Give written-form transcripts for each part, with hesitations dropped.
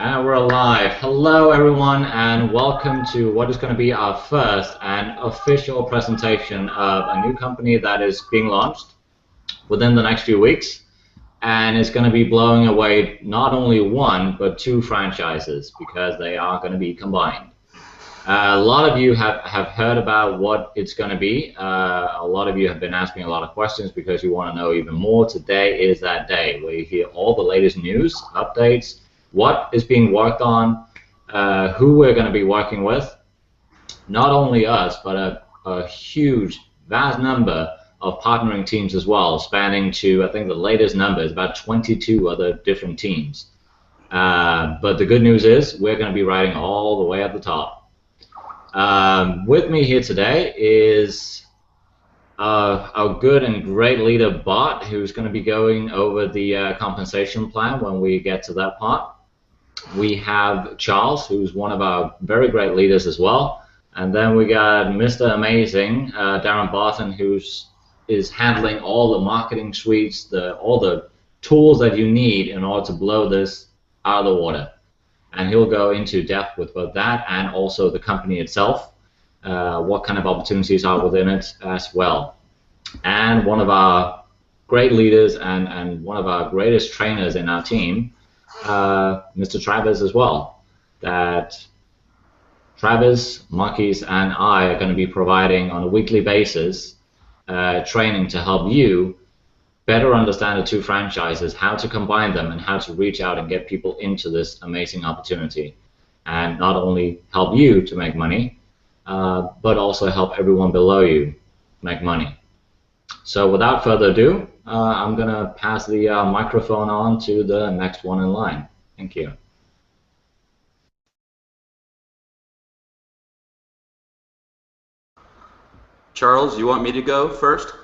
And we're live. Hello, everyone, and welcome to what is going to be our first and official presentation of a new company that is being launched within the next few weeks. And it's going to be blowing away not only one, but two franchises because they are going to be combined. A lot of you have heard about what it's going to be. A lot of you have been asking a lot of questions because you want to know even more. Today is that day where you hear all the latest news, updates, what is being worked on, who we're going to be working with. Not only us, but a huge, vast number of partnering teams as well, spanning to, I think the latest number is about 22 other different teams. But the good news is we're going to be riding all the way at the top. With me here today is our good and great leader, Bart, who's going to be going over the compensation plan when we get to that part. We have Charles, who's one of our very great leaders as well. And then we got Mr. Amazing, Darren Barton, is handling all the marketing suites, all the tools that you need in order to blow this out of the water. And he'll go into depth with both that and also the company itself, what kind of opportunities are within it as well. And one of our great leaders and one of our greatest trainers in our team, Mr. Travis as well, that Travis, Monkeys, and I are going to be providing on a weekly basis training to help you better understand the two franchises, how to combine them, and how to reach out and get people into this amazing opportunity. And not only help you to make money, but also help everyone below you make money. So without further ado, I'm going to pass the microphone on to the next one in line. Thank you. Charles, you want me to go first?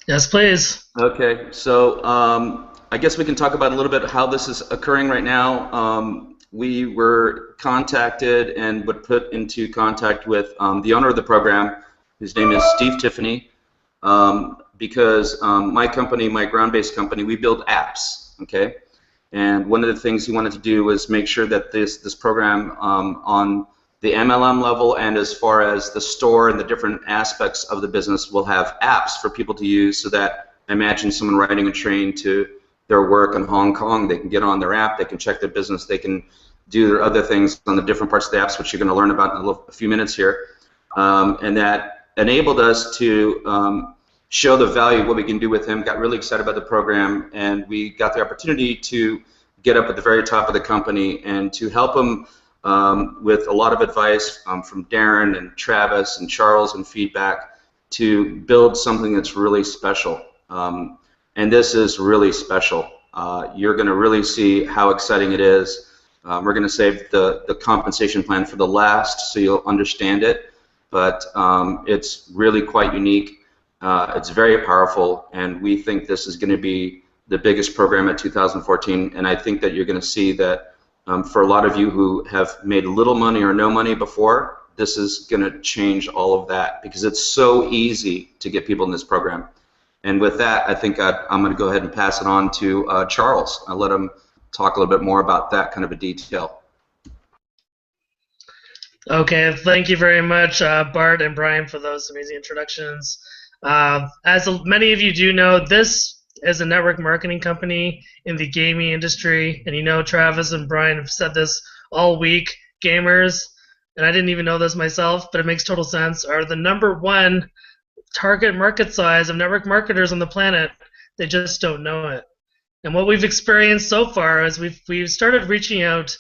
Yes, please. Okay, so I guess we can talk about a little bit how this is occurring right now. We were contacted and were put into contact with the owner of the program, whose name is Steve Tiffany, because my company, my ground-based company, we build apps, okay? And one of the things he wanted to do was make sure that this program on the MLM level and as far as the store and the different aspects of the business will have apps for people to use so that imagine someone riding a train to their work in Hong Kong, they can get on their app, they can check their business, they can do their other things on the different parts of the apps, which you're going to learn about in a few minutes here. And that enabled us to show the value of what we can do with him, got really excited about the program, and we got the opportunity to get up at the very top of the company and to help him with a lot of advice from Darren and Travis and Charles and feedback to build something that's really special. And this is really special. You're going to really see how exciting it is. We're going to save the compensation plan for the last so you'll understand it, but it's really quite unique. It's very powerful, and we think this is going to be the biggest program at 2014, and I think that you're going to see that for a lot of you who have made little money or no money before, this is going to change all of that because it's so easy to get people in this program. And with that, I think I'm going to go ahead and pass it on to Charles. I'll let him talk a little bit more about that kind of a detail. Okay, thank you very much, Bart and Brian, for those amazing introductions. As many of you do know, this is a network marketing company in the gaming industry, and you know Travis and Brian have said this all week. Gamers, and I didn't even know this myself, but it makes total sense, are the #1 target market size of network marketers on the planet. They just don't know it. And what we've experienced so far is we've started reaching out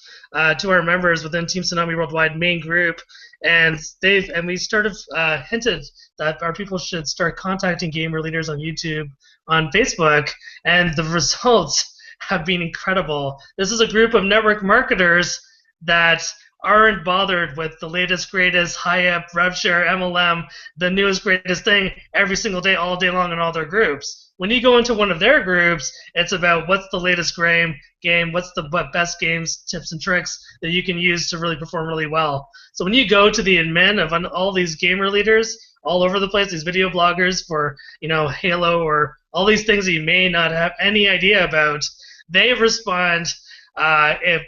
to our members within Team Tsunami Worldwide main group, and we started hinted that our people should start contacting gamer leaders on YouTube, on Facebook, and the results have been incredible. This is a group of network marketers that aren't bothered with the latest, greatest, high-up, RevShare, MLM, the newest, greatest thing every single day, all day long in all their groups. When you go into one of their groups, it's about what's the latest game, what's the best games, tips, and tricks that you can use to really perform really well. So when you go to the admin of all these gamer leaders all over the place, these video bloggers for Halo or all these things that you may not have any idea about, they respond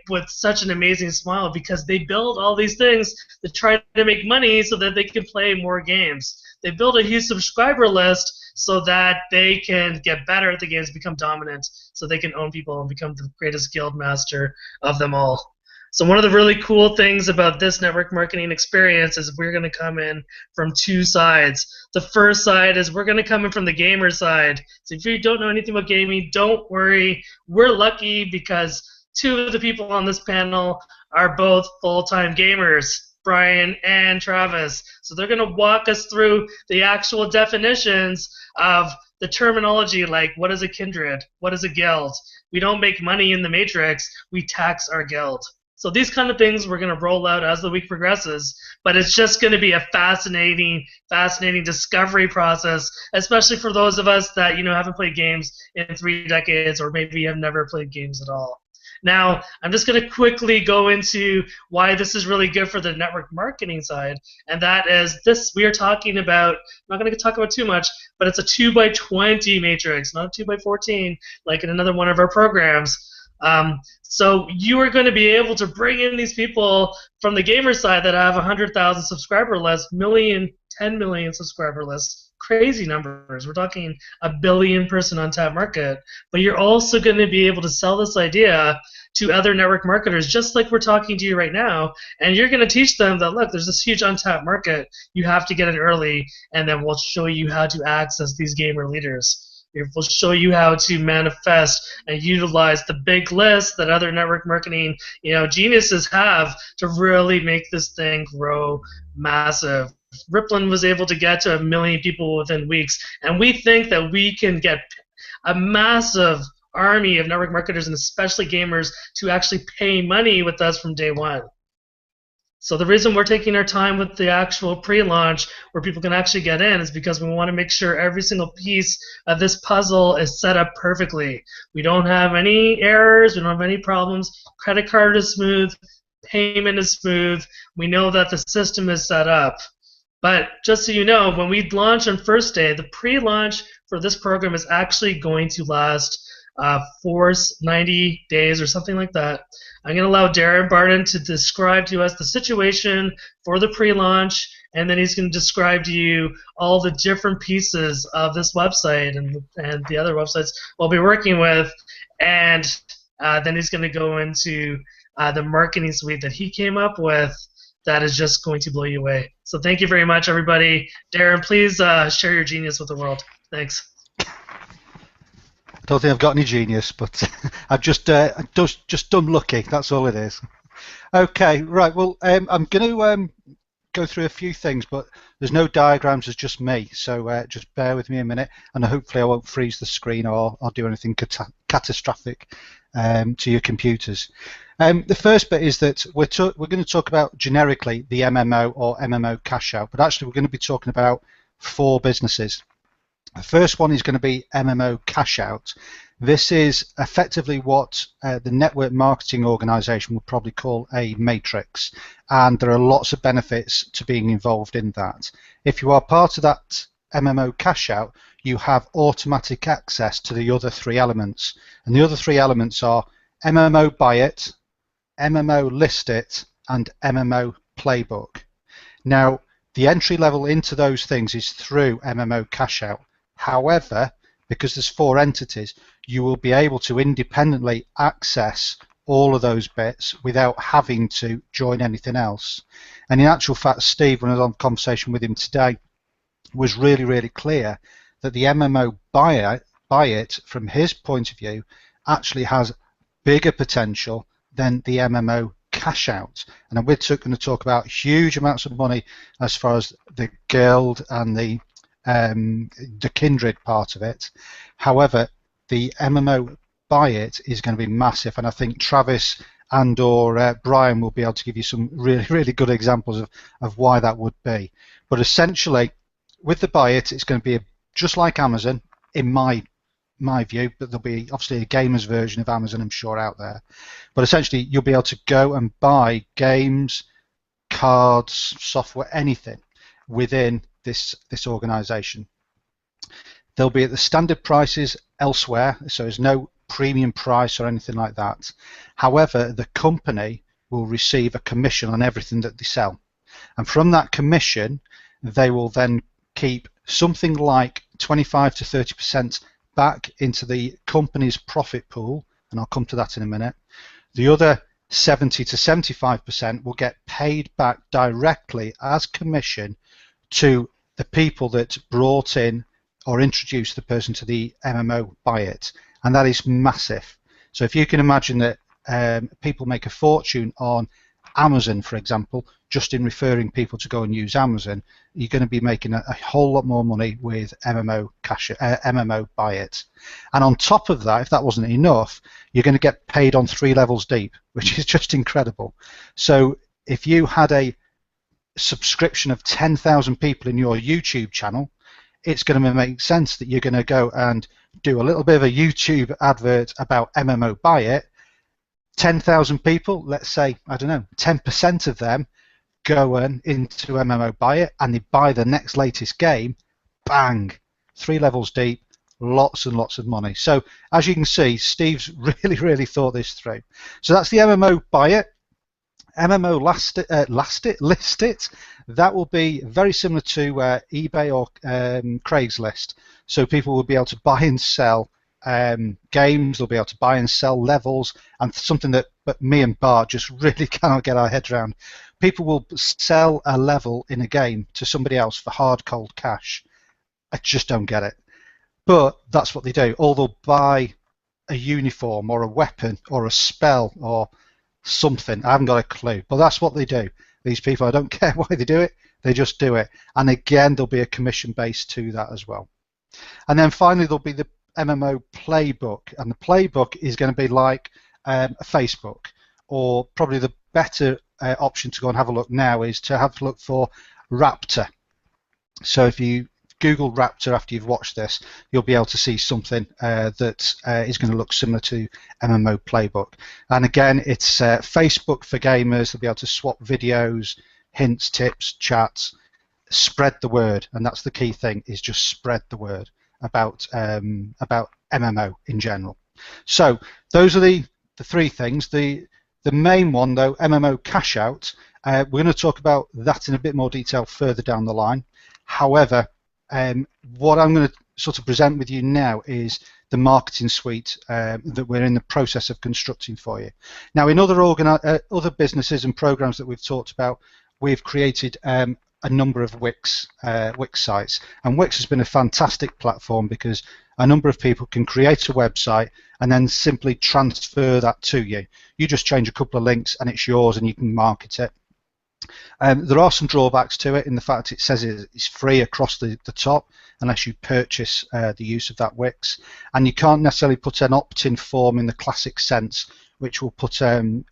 with such an amazing smile because they build all these things to try to make money so that they can play more games. They build a huge subscriber list so that they can get better at the games, become dominant, so they can own people and become the greatest guild master of them all. So one of the really cool things about this network marketing experience is we're going to come in from two sides. The first side is we're going to come in from the gamer side. So if you don't know anything about gaming, don't worry. We're lucky because two of the people on this panel are both full-time gamers, Brian and Travis. So they're going to walk us through the actual definitions of the terminology, like what is a kindred, what is a guild. We don't make money in the Matrix, we tax our guild. So these kind of things we're going to roll out as the week progresses, but it's just going to be a fascinating discovery process, especially for those of us that haven't played games in 3 decades or maybe have never played games at all. Now, I'm just going to quickly go into why this is really good for the network marketing side, and that is this. We are talking about, I'm not going to talk about too much, but it's a 2x20 matrix, not a 2x14 like in another one of our programs. So you are going to be able to bring in these people from the gamer side that have 100,000 subscriber lists, 10 million subscriber lists, crazy numbers. We're talking a billion-person untapped market. But you're also going to be able to sell this idea to other network marketers, just like we're talking to you right now, and you're going to teach them that, look, there's this huge untapped market. You have to get in early, and then we'll show you how to access these gamer leaders. We'll show you how to manifest and utilize the big list that other network marketing, geniuses have to really make this thing grow massive. Ripplin was able to get to 1 million people within weeks, and we think that we can get a massive army of network marketers and especially gamers to actually pay money with us from day one. So the reason we're taking our time with the actual pre-launch where people can actually get in is because we want to make sure every single piece of this puzzle is set up perfectly. We don't have any errors, we don't have any problems. Credit card is smooth, payment is smooth. We know that the system is set up. But just so you know, when we launch on first day, the pre-launch for this program is actually going to last 90 days or something like that. I'm going to allow Darren Barton to describe to us the situation for the pre-launch, and then he's going to describe to you all the different pieces of this website and the other websites we'll be working with, and then he's going to go into the marketing suite that he came up with that is just going to blow you away. So thank you very much, everybody. Darren, please share your genius with the world. Thanks. I don't think I've got any genius, but I've just done lucky. That's all it is. Okay, right. Well, I'm going to go through a few things, but there's no diagrams. There's just me. So just bear with me a minute, and hopefully I won't freeze the screen or do anything catastrophic to your computers. The first bit is that we're going to talk about generically the MMO or MMO cash out, but actually we're going to be talking about 4 businesses. The first one is going to be MMO cash out. This is effectively what the network marketing organization would probably call a matrix, and there are lots of benefits to being involved in that. If you are part of that MMO cash out, you have automatic access to the other 3 elements, and the other 3 elements are MMO buy it, MMO list it, and MMO playbook. Now, the entry level into those things is through MMO cash out. However, because there's 4 entities, you will be able to independently access all of those bits without having to join anything else. And in actual fact, Steve, when I was on conversation with him today, was really, really clear that the MMO buy it, from his point of view, actually has bigger potential than the MMO cash out. And we're going to talk about huge amounts of money as far as the guild and the kindred part of it. However, the MMO buy it is going to be massive, and I think Travis and or Brian will be able to give you some really, really good examples of why that would be. But essentially, with the buy it, it's going to be just like Amazon, in my view, but there'll be obviously a gamer's version of Amazon, I'm sure, out there. But essentially, you'll be able to go and buy games, cards, software, anything within this organization. They'll be at the standard prices elsewhere, so there's no premium price or anything like that. However, the company will receive a commission on everything that they sell. And from that commission, they will then keep something like 25 to 30% back into the company's profit pool, and I'll come to that in a minute. The other 70 to 75% will get paid back directly as commission to the people that brought in or introduced the person to the MMO buy it, and that is massive. So if you can imagine that people make a fortune on Amazon, for example, just in referring people to go and use Amazon, you're going to be making a whole lot more money with MMO buy it. And on top of that, if that wasn't enough, you're going to get paid on 3 levels deep, which is just incredible. So if you had a subscription of 10,000 people in your YouTube channel, it's going to make sense that you're going to go and do a little bit of a YouTube advert about MMO buy it. 10,000 people, let's say, I don't know, 10% of them go into MMO buy it and they buy the next latest game, bang, 3 levels deep, lots and lots of money. So as you can see, Steve's really thought this through. So that's the MMO buy it. MMO list it. That will be very similar to eBay or Craigslist. So people will be able to buy and sell games, they'll be able to buy and sell levels, and something that but me and Bart just really cannot get our heads around. People will sell a level in a game to somebody else for hard cold cash. I just don't get it. But that's what they do. Or they'll buy a uniform or a weapon or a spell or something. I haven't got a clue. But that's what they do. These people, I don't care why they do it, they just do it. And again, there'll be a commission base to that as well. And then finally, there'll be the MMO playbook, and the playbook is going to be like a Facebook, or probably the better option to go and have a look now is to have a look for Raptor. So if you Google Raptor after you've watched this, you'll be able to see something that is going to look similar to MMO playbook. And again, it's Facebook for gamers. They'll be able to swap videos, hints, tips, chats, spread the word, and that's the key thing, is just spread the word about MMO in general. So those are the 3 things. The main one, though, MMO cash out, we're going to talk about that in a bit more detail further down the line. However, what I'm going to sort of present with you now is the marketing suite that we're in the process of constructing for you. Now, in other businesses and programs that we've talked about, we've created a number of Wix sites, and Wix has been a fantastic platform because a number of people can create a website and then simply transfer that to you. You just change a couple of links and it's yours and you can market it. There are some drawbacks to it in the fact it says it's free across the top unless you purchase the use of that Wix, and you can't necessarily put an opt-in form in the classic sense which will put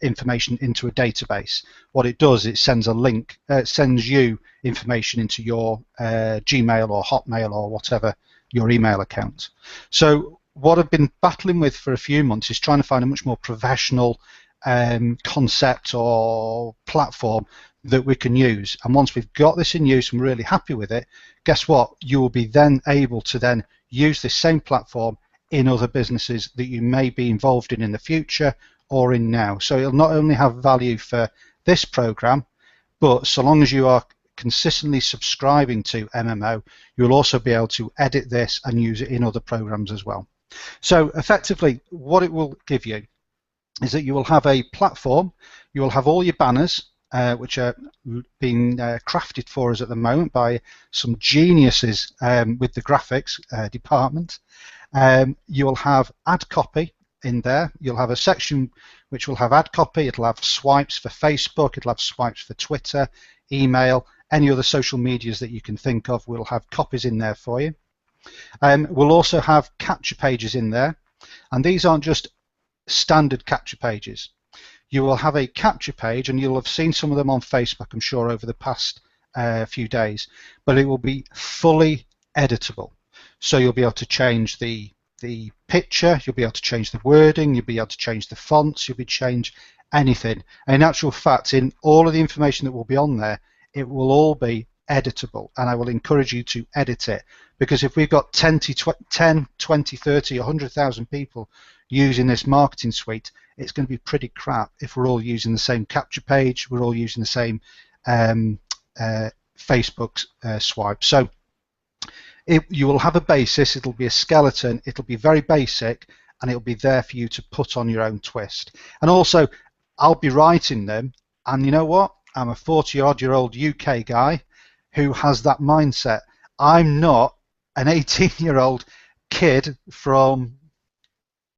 information into a database. What it does, it sends a link, sends you information into your Gmail or Hotmail or whatever, your email account. So what I've been battling with for a few months is trying to find a much more professional concept or platform that we can use. And once we've got this in use and we're really happy with it, guess what? You will be then able to then use this same platform in other businesses that you may be involved in the future or in now. So it'll not only have value for this program, but so long as you are consistently subscribing to MMO, you'll also be able to edit this and use it in other programs as well. So effectively, what it will give you is that you will have a platform, you will have all your banners, which are being crafted for us at the moment by some geniuses with the graphics department. You will have ad copy in there. You'll have a section which will have ad copy. It'll have swipes for Facebook. It'll have swipes for Twitter, email, any other social medias that you can think of. We'll have copies in there for you. We'll also have capture pages in there, and these aren't just standard capture pages. You will have a capture page, and you'll have seen some of them on Facebook, I'm sure, over the past few days, but it will be fully editable. So you'll be able to change the picture, you'll be able to change the wording, you'll be able to change the fonts, you'll be able to change anything. And in actual fact, in all of the information that will be on there, it will all be editable, and I will encourage you to edit it, because if we've got 10, 20, 30, 100,000 people using this marketing suite, it's going to be pretty crap if we're all using the same capture page, we're all using the same Facebook swipe. So you will have a basis, it'll be a skeleton, it'll be very basic, and it'll be there for you to put on your own twist. And also, I'll be writing them, and you know what? I'm a 40-odd-year-old UK guy who has that mindset. I'm not an 18-year-old kid from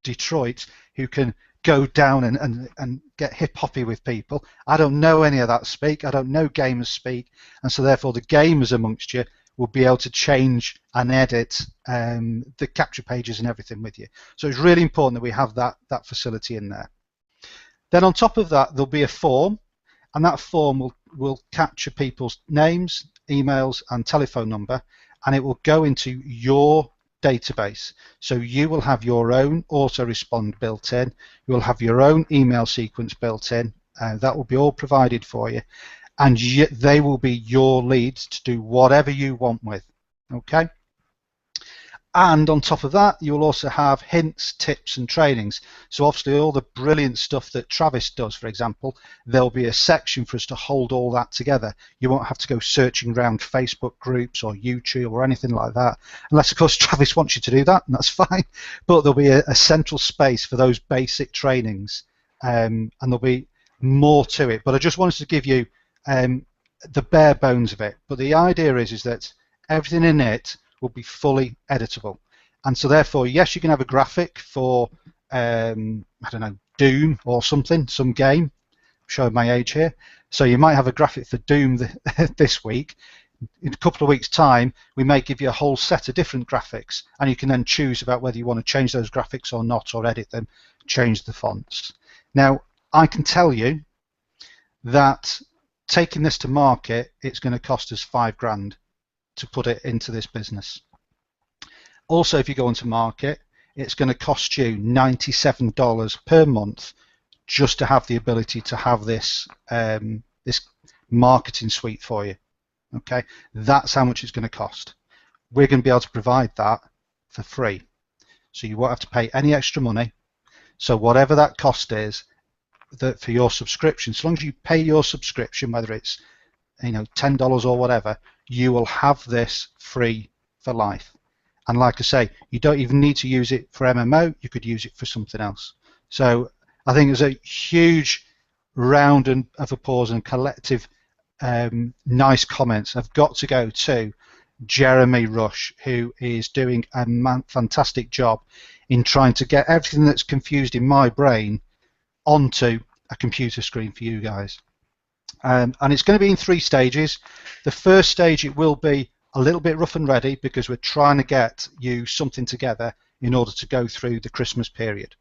Detroit who can go down and get hip-hoppy with people. I don't know any of that speak. I don't know gamers speak, and so therefore the gamers amongst you will be able to change and edit the capture pages and everything with you. So it's really important that we have that facility in there. Then on top of that, there'll be a form, and that form will capture people's names, emails, and telephone number, and it will go into your database. So you will have your own autorespond built in, you will have your own email sequence built in, that will be all provided for you, and they will be your leads to do whatever you want with. Okay? And on top of that, you'll also have hints, tips, and trainings. So obviously all the brilliant stuff that Travis does, for example, there'll be a section for us to hold all that together. You won't have to go searching around Facebook groups or YouTube or anything like that, unless of course Travis wants you to do that, and that's fine. But there'll be a central space for those basic trainings, and there'll be more to it. But I just wanted to give you the bare bones of it. But the idea is that everything in it will be fully editable, and so therefore, yes, you can have a graphic for I don't know, Doom or something, some game. I'm showing my age here. So you might have a graphic for Doom this week. In a couple of weeks' time, we may give you a whole set of different graphics, and you can then choose about whether you want to change those graphics or not, or edit them, change the fonts. Now, I can tell you that taking this to market, it's going to cost us $5,000 to put it into this business. Also, if you go into market, it's going to cost you $97 per month just to have the ability to have this this marketing suite for you. Okay, that's how much it's going to cost. We're going to be able to provide that for free, so you won't have to pay any extra money. So whatever that cost is, that for your subscription, as long as you pay your subscription, whether it's $10 or whatever, you will have this free for life. And like I say, you don't even need to use it for MMO, you could use it for something else. So I think there's a huge round of applause and collective nice comments have got to go to Jeremy Rush, who is doing a fantastic job in trying to get everything that's confused in my brain onto a computer screen for you guys. And it's going to be in 3 stages. The first stage, it will be a little bit rough and ready because we're trying to get you something together in order to go through the Christmas period.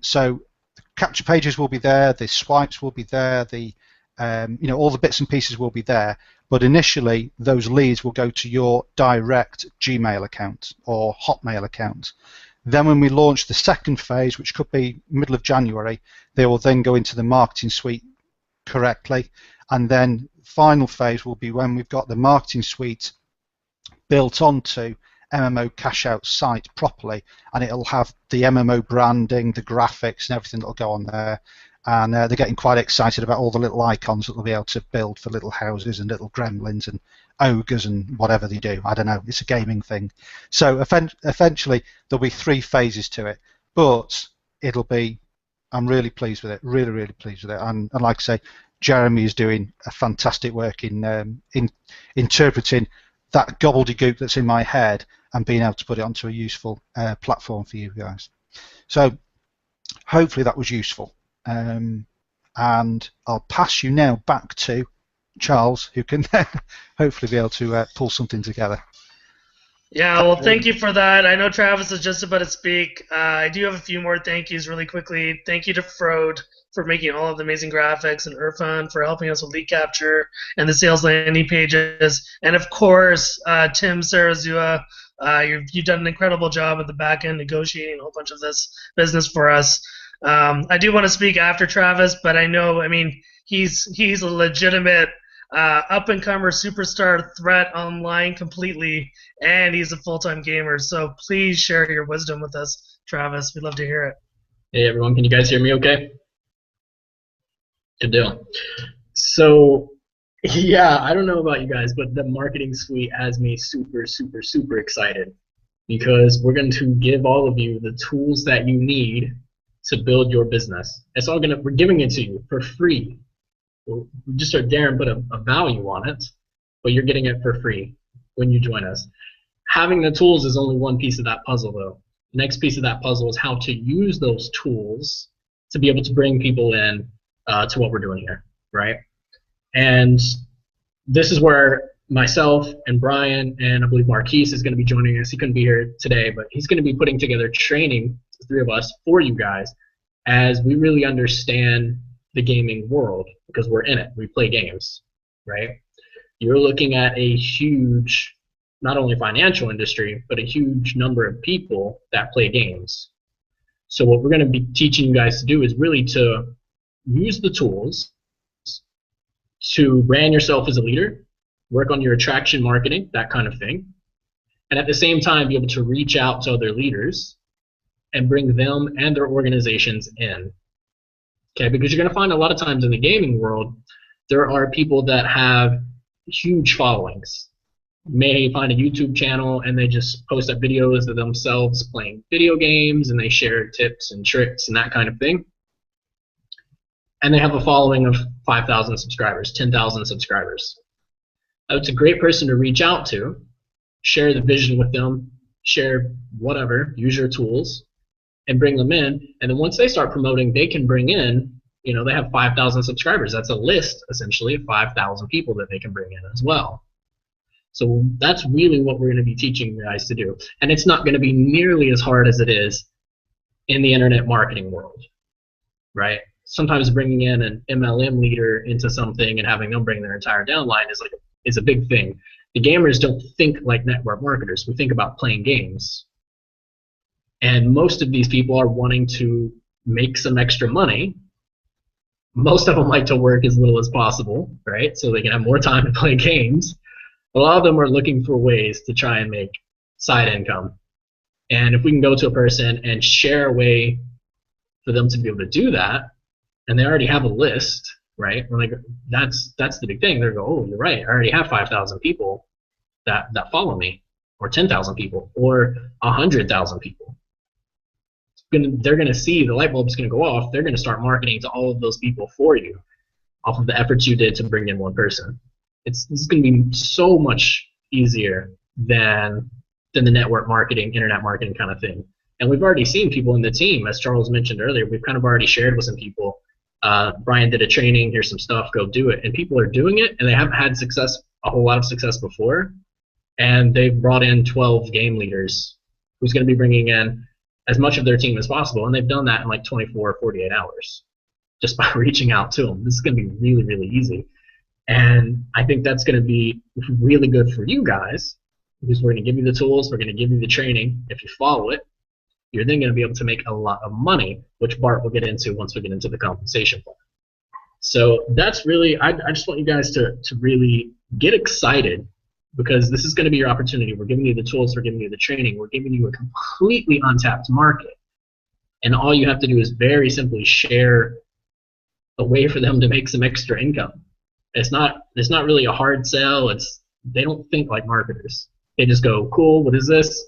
So the capture pages will be there, the swipes will be there, the all the bits and pieces will be there. But initially, those leads will go to your direct Gmail account or Hotmail account. Then when we launch the second phase, which could be middle of January, they will then go into the marketing suite correctly, and then final phase will be when we've got the marketing suite built onto MMO cash out site properly, and it'll have the MMO branding, the graphics, and everything that'll go on there. And they're getting quite excited about all the little icons that they'll be able to build for little houses and little gremlins and ogres and whatever they do. I don't know. It's a gaming thing. So eventually there'll be 3 phases to it, but it'll be. I'm really pleased with it. Really, really pleased with it. And like I say, Jeremy is doing a fantastic work in interpreting that gobbledygook that's in my head and being able to put it onto a useful platform for you guys. So hopefully that was useful. And I'll pass you now back to Charles, who can hopefully be able to pull something together. Yeah, well, thank you for that. I know Travis is just about to speak. I do have a few more thank yous really quickly. Thank you to Frode for making all of the amazing graphics, and Irfan for helping us with lead capture and the sales landing pages. And of course, Tim Sarazua, you've done an incredible job at the back end negotiating a whole bunch of this business for us. I do want to speak after Travis, but I know, he's a legitimate up-and-comer superstar threat online completely, and he's a full-time gamer. So please share your wisdom with us, Travis. We'd love to hear it. Hey everyone, can you guys hear me okay? Good deal. So, yeah, I don't know about you guys, but the marketing suite has me super, super, super excited because we're going to give all of you the tools that you need to build your business. We're giving it to you for free. We just heard Darren put a value on it, but you're getting it for free when you join us. Having the tools is only one piece of that puzzle, though. The next piece of that puzzle is how to use those tools to be able to bring people in to what we're doing here, right? And this is where myself and Brian and I believe Marquise is going to be joining us. He couldn't be here today, but he's going to be putting together training, the three of us, for you guys as we really understand the gaming world because we're in it. We play games, right? You're looking at a huge, not only financial industry, but a huge number of people that play games. So what we're going to be teaching you guys to do is really to use the tools to brand yourself as a leader, work on your attraction marketing, that kind of thing, and at the same time be able to reach out to other leaders and bring them and their organizations in. Okay, because you're going to find a lot of times in the gaming world, there are people that have huge followings. You may find a YouTube channel and they just post up videos of themselves playing video games and they share tips and tricks and that kind of thing. And they have a following of 5,000 subscribers, 10,000 subscribers. It's a great person to reach out to, share the vision with them, share whatever, use your tools, and bring them in. And then once they start promoting, they can bring in, they have 5,000 subscribers. That's a list, essentially, of 5,000 people that they can bring in as well. So that's really what we're going to be teaching you guys to do. And it's not going to be nearly as hard as it is in the internet marketing world, right? Sometimes bringing in an MLM leader into something and having them bring their entire downline is a big thing. The gamers don't think like network marketers. We think about playing games. And most of these people are wanting to make some extra money. Most of them like to work as little as possible, right? So they can have more time to play games. A lot of them are looking for ways to try and make side income. And if we can go to a person and share a way for them to be able to do that, and they already have a list, right? We're like, that's the big thing. They go, oh, you're right. I already have 5,000 people that follow me, or 10,000 people, or 100,000 people. They're going to see the light bulb's going to go off. They're going to start marketing to all of those people for you off of the efforts you did to bring in one person. This is going to be so much easier than the network marketing, internet marketing kind of thing. And we've already seen people in the team, as Charles mentioned earlier. We've kind of already shared with some people. Brian did a training, here's some stuff, go do it. And people are doing it, and they haven't had a whole lot of success before. And they've brought in 12 game leaders who's going to be bringing in as much of their team as possible. And they've done that in like 24 or 48 hours just by reaching out to them. This is going to be really, really easy. And I think that's going to be really good for you guys because we're going to give you the tools, we're going to give you the training. If you follow it, you're then going to be able to make a lot of money, which Bart will get into once we get into the compensation plan. So that's really, I just want you guys to really get excited because this is going to be your opportunity. We're giving you the tools, we're giving you the training, we're giving you a completely untapped market. And all you have to do is very simply share a way for them to make some extra income. It's not really a hard sell. They don't think like marketers. They just go, cool, what is this?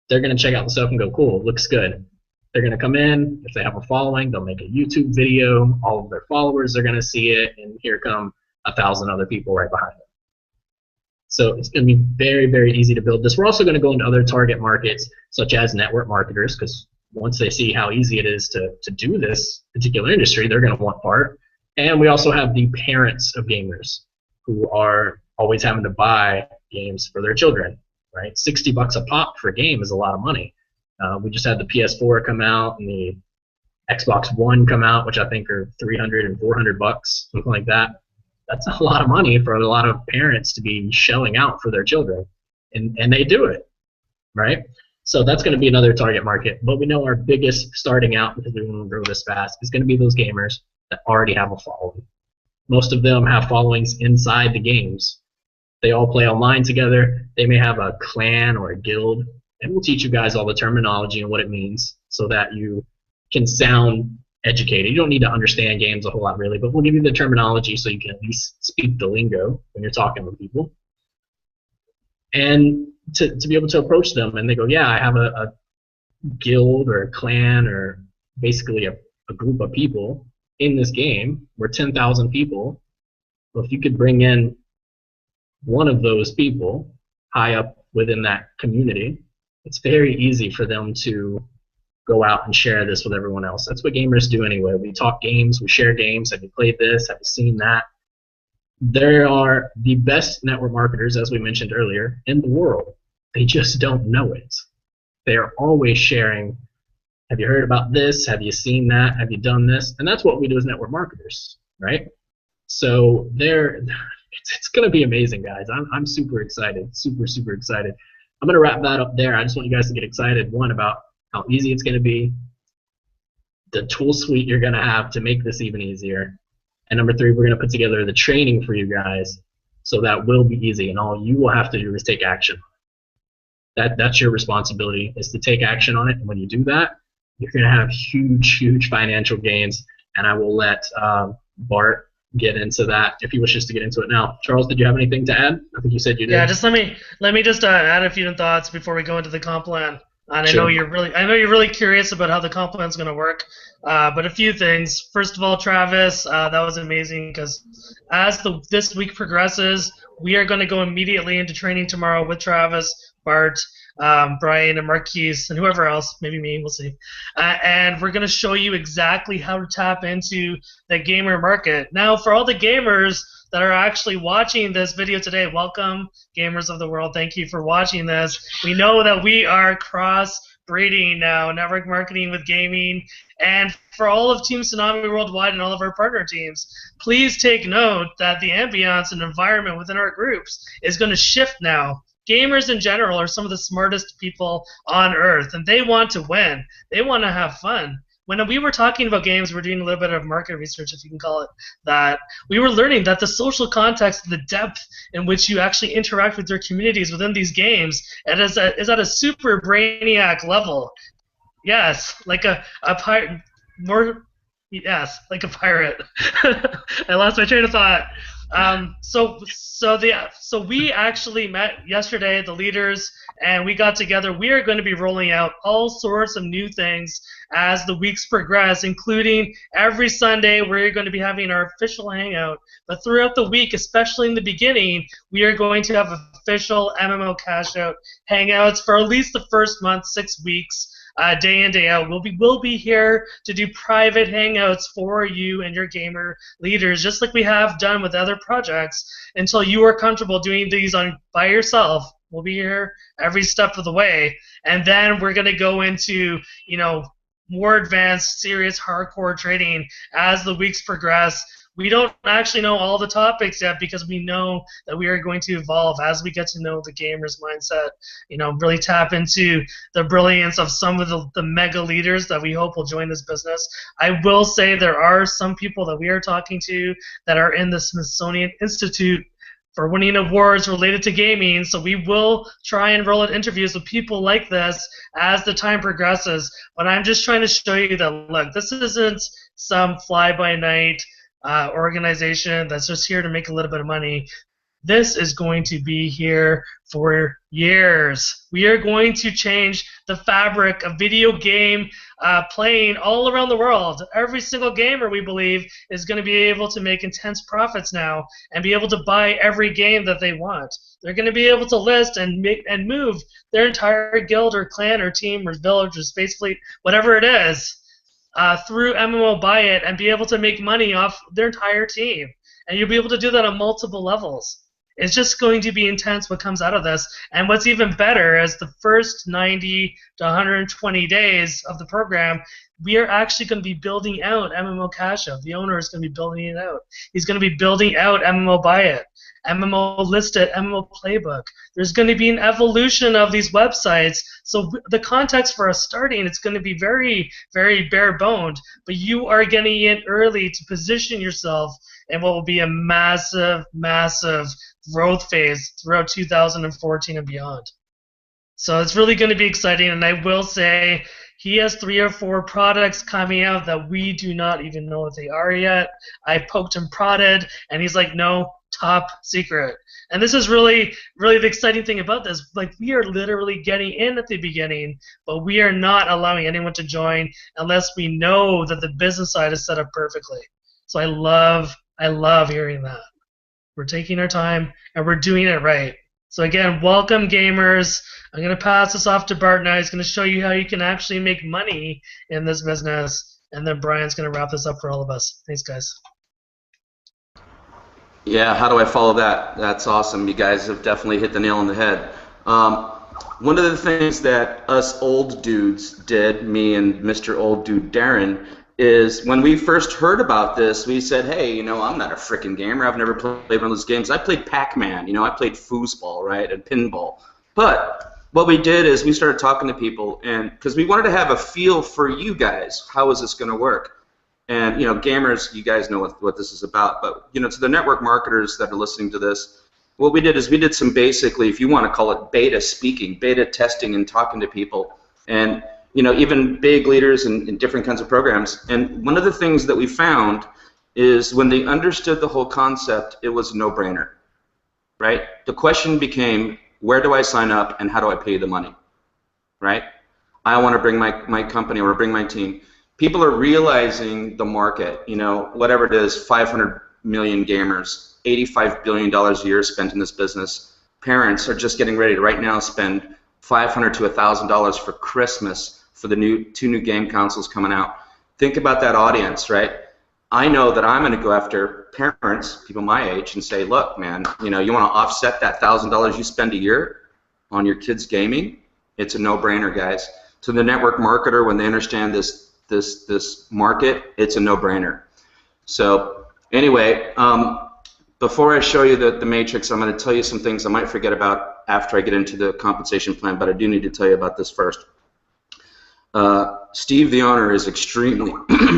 They're going to check out the stuff and go, cool, looks good. They're going to come in. If they have a following, they'll make a YouTube video. All of their followers are going to see it, and here come 1,000 other people right behind them. So it's going to be very, very easy to build this. We're also going to go into other target markets, such as network marketers, because once they see how easy it is to do this particular industry, they're going to want part. And we also have the parents of gamers who are always having to buy games for their children, right? $60 a pop for a game is a lot of money. We just had the PS4 come out and the Xbox One come out, which I think are $300 and $400, something like that. That's a lot of money for a lot of parents to be shelling out for their children, and they do it, right? So that's going to be another target market. But we know our biggest starting out, because we want to grow this fast, is going to be those gamers that already have a following. Most of them have followings inside the games. They all play online together. They may have a clan or a guild, and we'll teach you guys all the terminology and what it means so that you can sound educated. You don't need to understand games a whole lot really, but we'll give you the terminology so you can at least speak the lingo when you're talking with people. And to be able to approach them, and they go, yeah, I have a guild or a clan or basically a group of people in this game. We're 10,000 people. Well, if you could bring in one of those people high up within that community, it's very easy for them to go out and share this with everyone else. That's what gamers do anyway. We talk games, we share games. Have you played this? Have you seen that? There are the best network marketers, as we mentioned earlier, in the world. They just don't know it. They are always sharing, have you heard about this? Have you seen that? Have you done this? And that's what we do as network marketers, right? So it's going to be amazing, guys. I'm super excited, super, super excited. I'm going to wrap that up there. I just want you guys to get excited, one, about how easy it's going to be, the tool suite you're going to have to make this even easier, and number 3, we're going to put together the training for you guys so that will be easy, and all you will have to do is take action. That's your responsibility, is to take action on it, and when you do that, you're going to have huge, huge financial gains, and I will let Bart get into that if he wishes to get into it now. Charles, did you have anything to add? I think you said you did. Yeah, just let me just add a few thoughts before we go into the comp plan. And Sure. I know you're really curious about how the comp plan is going to work. But a few things. First of all, Travis, that was amazing because as this week progresses, we are going to go immediately into training tomorrow with Travis, Bart, Brian, and Marquise, and whoever else, maybe me, we'll see. And we're going to show you exactly how to tap into the gamer market. Now, for all the gamers that are actually watching this video today, welcome, gamers of the world. Thank you for watching this. We know that we are cross-breeding now, network marketing with gaming. And for all of Team Tsunami Worldwide and all of our partner teams, please take note that the ambiance and environment within our groups is going to shift now. Gamers in general are some of the smartest people on earth, and they want to win. They want to have fun. When we were talking about games, we're doing a little bit of market research, if you can call it that. We were learning that the social context, the depth in which you actually interact with your communities within these games, is at a super brainiac level. Yes, like a pirate. Yes, like a pirate. I lost my train of thought. So we actually met yesterday, the leaders, and we got together. We are going to be rolling out all sorts of new things as the weeks progress, including every Sunday we're going to be having our official hangout. But throughout the week, especially in the beginning, we are going to have official MMO cash out hangouts for at least the first month, 6 weeks. Day in, day out. We'll be here to do private hangouts for you and your gamer leaders, just like we have done with other projects, until you are comfortable doing these by yourself. We'll be here every step of the way, and then we're going to go into, more advanced, serious, hardcore training as the weeks progress. We don't actually know all the topics yet because we know that we are going to evolve as we get to know the gamer's mindset, really tap into the brilliance of some of the mega leaders that we hope will join this business. I will say there are some people that we are talking to that are in the Smithsonian Institute for winning awards related to gaming, so we will try and roll out interviews with people like this as the time progresses. But I'm just trying to show you that, look, this isn't some fly-by-night organization that's just here to make a little bit of money. This is going to be here for years. We are going to change the fabric of video game playing all around the world. Every single gamer, we believe, is going to be able to make intense profits now and be able to buy every game that they want. They're going to be able to list and move their entire guild or clan or team or village or space fleet, whatever it is, through MMO Buy It and be able to make money off their entire team. And you'll be able to do that on multiple levels. It's just going to be intense what comes out of this. And what's even better is the first 90 to 120 days of the program, we are actually going to be building out MMO Cash Out. The owner is going to be building it out. He's going to be building out MMO Buy It, MMO List It, MMO Playbook. There's going to be an evolution of these websites. So the context for us starting, it's going to be very, very bare-boned, but you are getting in early to position yourself in what will be a massive, massive growth phase throughout 2014 and beyond. So it's really going to be exciting, and I will say he has 3 or 4 products coming out that we do not even know what they are yet. I poked and prodded, and he's like, no, top secret. And this is really, really the exciting thing about this. Like, we are literally getting in at the beginning, but we are not allowing anyone to join unless we know that the business side is set up perfectly. So I love hearing that. We're taking our time, and we're doing it right. So again, welcome gamers. I'm going to pass this off to Bart now. He's going to show you how you can actually make money in this business, and then Brian's going to wrap this up for all of us. Thanks, guys. Yeah, how do I follow that? That's awesome. You guys have definitely hit the nail on the head. One of the things that us old dudes did, me and Mr. Old Dude Darren, is when we first heard about this, we said, hey, you know, I'm not a freaking gamer. I've never played one of those games. I played Pac-Man. You know, I played foosball, right, and pinball. But what we did is we started talking to people, and because we wanted to have a feel for you guys, how is this going to work? And, you know, gamers, you guys know what this is about. But, you know, to the network marketers that are listening to this, what we did is we did some basically, if you want to call it beta speaking, beta testing and talking to people. And, you know, even big leaders in different kinds of programs. And one of the things that we found is when they understood the whole concept, it was a no-brainer, right? The question became, where do I sign up and how do I pay the money, right? I want to bring my company or bring my team. People are realizing the market, you know, whatever it is, 500 million gamers, $85 billion a year spent in this business. Parents are just getting ready to right now spend $500 to $1,000 for Christmas for the 2 new game consoles coming out. Think about that audience, right? I know that I'm going to go after parents, people my age, and say, look, man, you know, you want to offset that $1,000 you spend a year on your kids' gaming? It's a no-brainer, guys. To the network marketer, when they understand this market, it's a no-brainer. So anyway, before I show you the matrix, I'm going to tell you some things I might forget about after I get into the compensation plan, but I do need to tell you about this first. Steve, the owner, is extremely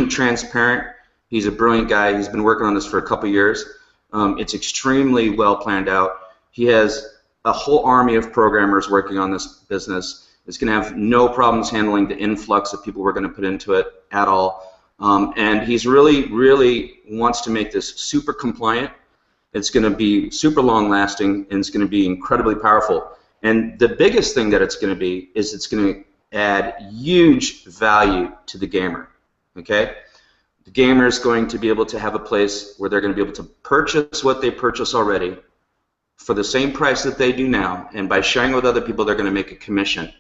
transparent. He's a brilliant guy. He's been working on this for a couple years. It's extremely well planned out. He has a whole army of programmers working on this business. It's going to have no problems handling the influx of people we're going to put into it at all. And he's really, really wants to make this super compliant. It's going to be super long-lasting, and it's going to be incredibly powerful. And the biggest thing that it's going to be is it's going to add huge value to the gamer. Okay? The gamer is going to be able to have a place where they're going to be able to purchase what they purchase already for the same price that they do now, and by sharing with other people, they're going to make a commission.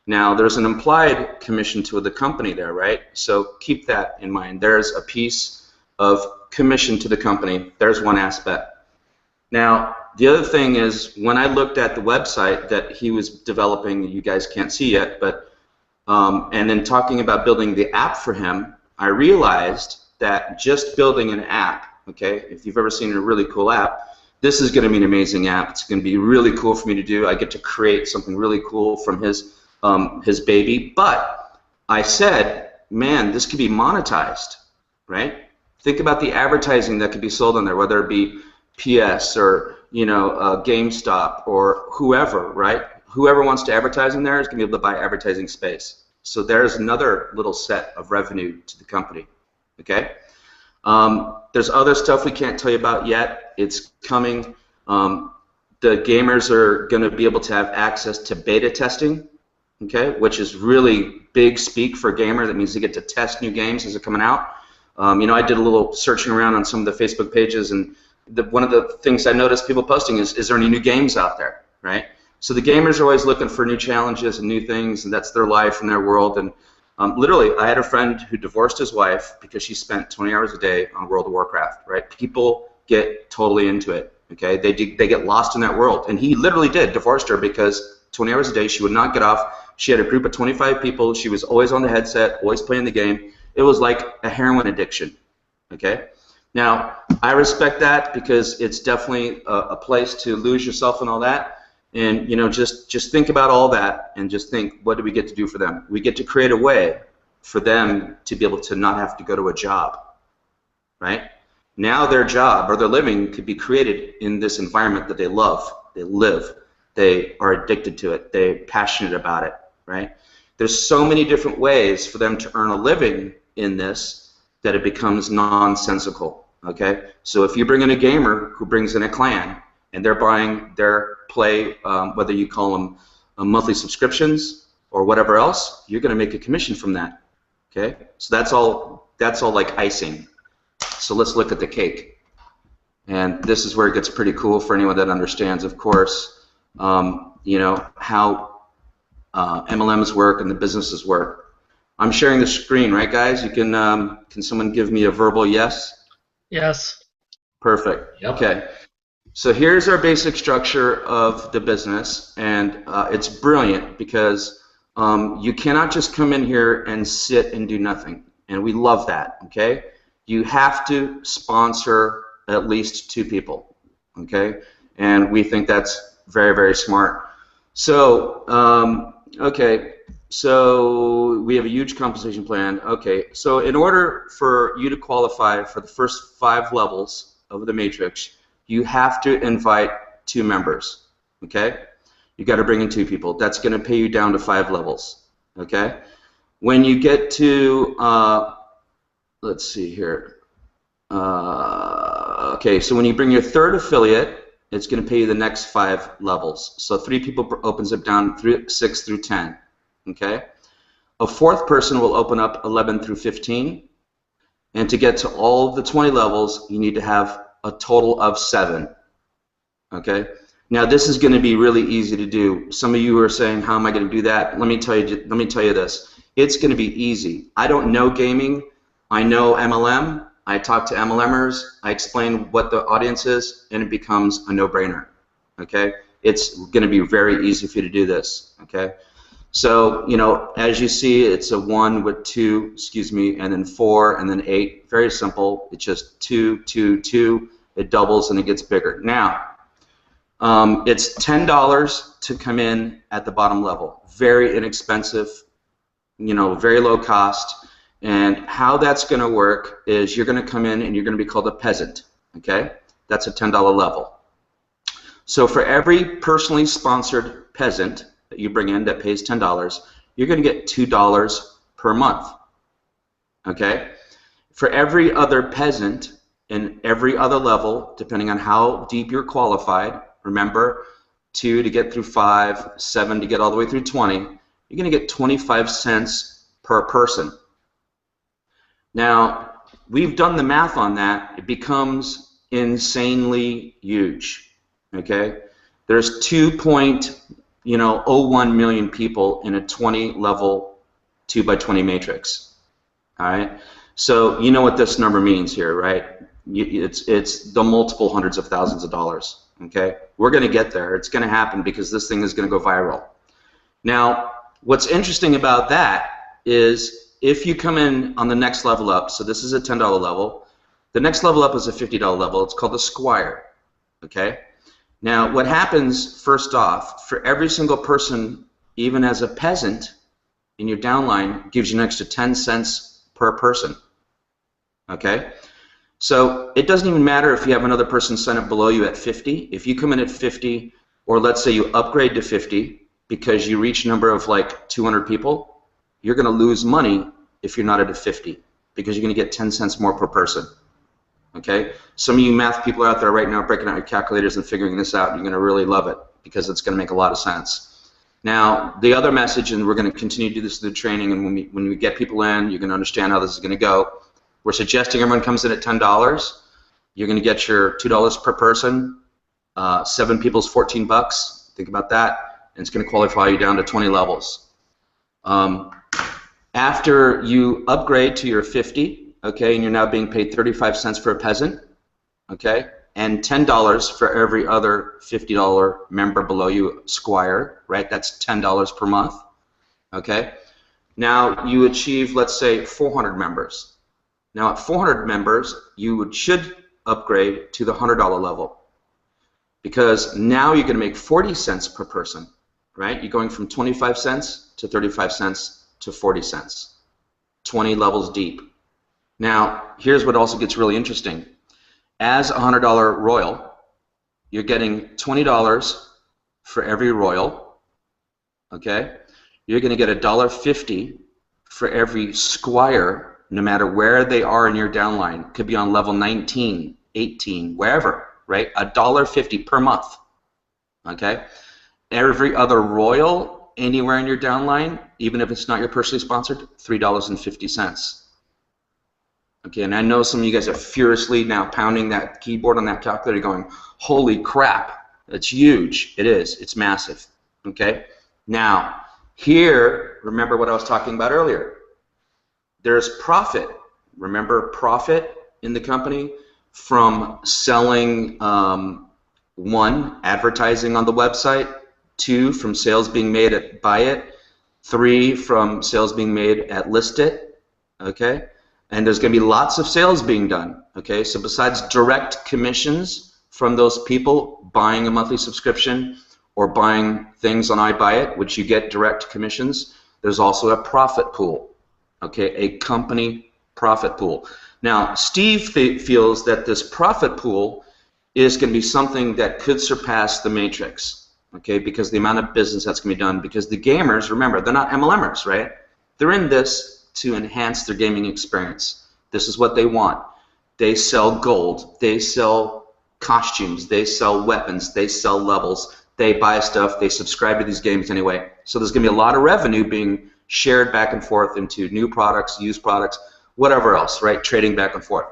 Now, there's an implied commission to the company there, right? So keep that in mind. There's a piece of commission to the company. There's one aspect. Now, the other thing is, when I looked at the website that he was developing, you guys can't see yet, but and then talking about building the app for him, I realized that just building an app, okay, if you've ever seen a really cool app, this is going to be an amazing app. It's going to be really cool for me to do. I get to create something really cool from his baby. But I said, man, this could be monetized, right? Think about the advertising that could be sold on there, whether it be PS or, you know, GameStop or whoever, right? Whoever wants to advertise in there is going to be able to buy advertising space. So there's another little set of revenue to the company, okay? There's other stuff we can't tell you about yet. It's coming. The gamers are going to be able to have access to beta testing, okay, which is really big speak for a gamer. That means they get to test new games as they're coming out. You know, I did a little searching around on some of the Facebook pages, and one of the things I noticed people posting is there any new games out there, right? So the gamers are always looking for new challenges and new things, and that's their life and their world. And literally, I had a friend who divorced his wife because she spent 20 hours a day on World of Warcraft, right? People get totally into it, okay? They get lost in that world. And he literally divorced her because 20 hours a day, she would not get off. She had a group of 25 people. She was always on the headset, always playing the game. It was like a heroin addiction. Okay. Now, I respect that because it's definitely a place to lose yourself and all that. And, you know, just think about all that and just think, what do we get to do for them? We get to create a way for them to be able to not have to go to a job, right? Now their job or their living could be created in this environment that they love, they live, they are addicted to it, they're passionate about it, right? There's so many different ways for them to earn a living in this that it becomes nonsensical, okay? So if you bring in a gamer who brings in a clan and they're buying their play, whether you call them monthly subscriptions or whatever else, you're going to make a commission from that, okay? So that's all like icing. So let's look at the cake. And this is where it gets pretty cool for anyone that understands, of course, you know, how MLMs work and the businesses work. I'm sharing the screen, right, guys? You can someone give me a verbal yes? Yes. Perfect. Yep. Okay. So here's our basic structure of the business, and it's brilliant because you cannot just come in here and sit and do nothing, and we love that, okay? You have to sponsor at least 2 people, okay? And we think that's very, very smart. So, okay, so we have a huge compensation plan. Okay, so in order for you to qualify for the first 5 levels of the matrix, you have to invite 2 members, okay? You got to bring in 2 people. That's going to pay you down to 5 levels, okay? When you get to, let's see here. Okay, so when you bring your 3rd affiliate, it's going to pay you the next 5 levels. So 3 people opens up down through 6 through 10, okay? A 4th person will open up 11 through 15, and to get to all of the 20 levels, you need to have a total of 7, okay? Now this is going to be really easy to do. Some of you are saying, how am I going to do that? Let me tell you this. It's going to be easy. I don't know gaming. I know MLM. I talk to MLMers. I explain what the audience is, and it becomes a no-brainer, okay? It's going to be very easy for you to do this, okay? So, you know, as you see, it's a 1 with 2, excuse me, and then 4, and then 8. Very simple. It's just 2, 2, 2. It doubles, and it gets bigger. Now, it's $10 to come in at the bottom level. Very inexpensive, you know, very low cost. And how that's going to work is you're going to come in and you're going to be called a peasant, okay? That's a $10 level. So for every personally sponsored peasant that you bring in that pays $10, you're going to get $2 per month, okay? For every other peasant in every other level, depending on how deep you're qualified, remember, 2 to get through 5, 7 to get all the way through 20, you're going to get 25 cents per person. Now, we've done the math on that. It becomes insanely huge, okay? There's 2.01 million people in a 20-level 2x20 matrix, all right? So you know what this number means here, right? It's the multiple hundreds of thousands of dollars, okay? We're going to get there. It's going to happen because this thing is going to go viral. Now, what's interesting about that is if you come in on the next level up, so this is a $10 level, the next level up is a $50 level. It's called the Squire, okay? Now, what happens, first off, for every single person, even as a peasant, in your downline, gives you an extra 10 cents per person, okay? So it doesn't even matter if you have another person sign up below you at 50. If you come in at 50, or let's say you upgrade to 50 because you reach a number of like 200 people, you're going to lose money if you're not at a 50 because you're going to get 10 cents more per person, okay? Some of you math people out there right now breaking out your calculators and figuring this out, and you're going to really love it because it's going to make a lot of sense. Now, the other message, and we're going to continue to do this through training, and when we get people in, you're going to understand how this is going to go. We're suggesting everyone comes in at $10. You're going to get your $2 per person. 7 people's 14 bucks. Think about that, and it's going to qualify you down to 20 levels. After you upgrade to your 50, okay, and you're now being paid 35 cents for a peasant, okay, and $10 for every other $50 member below you, Squire, right? That's $10 per month. Okay? Now you achieve, let's say, 400 members. Now at 400 members, should upgrade to the $100 level, because now you're going to make 40 cents per person, right? You're going from 25 cents to 35 cents to 40 cents, 20 levels deep. Now, here's what also gets really interesting. As a $100 Royal, you're getting $20 for every Royal, okay? You're going to get $1.50 for every Squire, no matter where they are in your downline. Could be on level 19, 18, wherever, right? $1.50 per month, okay? Every other Royal anywhere in your downline, even if it's not your personally sponsored, $3.50. Okay, and I know some of you guys are furiously now pounding that keyboard on that calculator going, holy crap, it's huge. It is. It's massive. Okay? Now, here, remember what I was talking about earlier. There's profit. Remember profit in the company from selling, 1, advertising on the website, 2, from sales being made at buy it, 3, from sales being made at list it, okay? And there's going to be lots of sales being done, okay? So besides direct commissions from those people buying a monthly subscription or buying things on iBuyIt, which you get direct commissions, there's also a profit pool, okay? A company profit pool. Now, Steve feels that this profit pool is going to be something that could surpass the Matrix, okay? Because the amount of business that's going to be done, because the gamers, remember, they're not MLMers, right? They're in this to enhance their gaming experience. This is what they want. They sell gold, they sell costumes, they sell weapons, they sell levels, they buy stuff, they subscribe to these games anyway. So there's going to be a lot of revenue being shared back and forth into new products, used products, whatever else, right? Trading back and forth.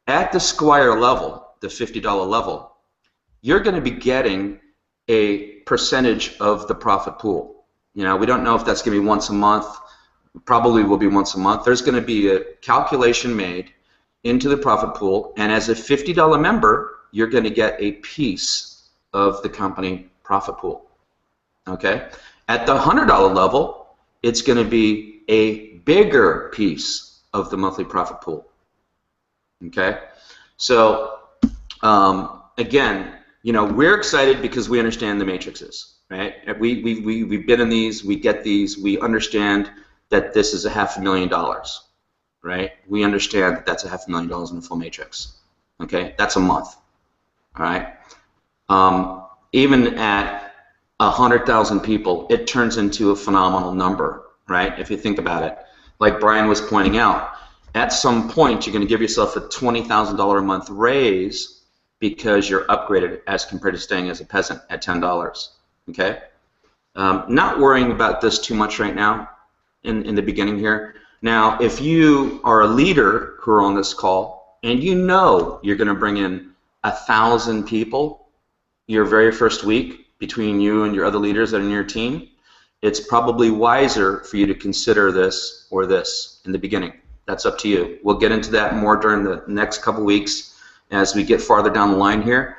At the Squire level, the $50 level, you're going to be getting a percentage of the profit pool. You know, we don't know if that's going to be once a month. Probably will be once a month. There's going to be a calculation made into the profit pool, and as a $50 member, you're going to get a piece of the company profit pool. Okay? At the $100 level, it's going to be a bigger piece of the monthly profit pool. Okay? So, again, you know, we're excited because we understand the matrices, right? We've been in these, we get these, we understand that this is $500,000, right? We understand that that's $500,000 in a full matrix. Okay, that's a month. All right. Even at 100,000 people, it turns into a phenomenal number, right? If you think about it, like Brian was pointing out, at some point you're going to give yourself a $20,000 a month raise because you're upgraded as compared to staying as a peasant at $10. Okay. Not worrying about this too much right now. In the beginning here. Now, if you are a leader who are on this call and you know you're going to bring in 1,000 people your very first week between you and your other leaders that are in your team, it's probably wiser for you to consider this or this in the beginning. That's up to you. We'll get into that more during the next couple weeks as we get farther down the line here.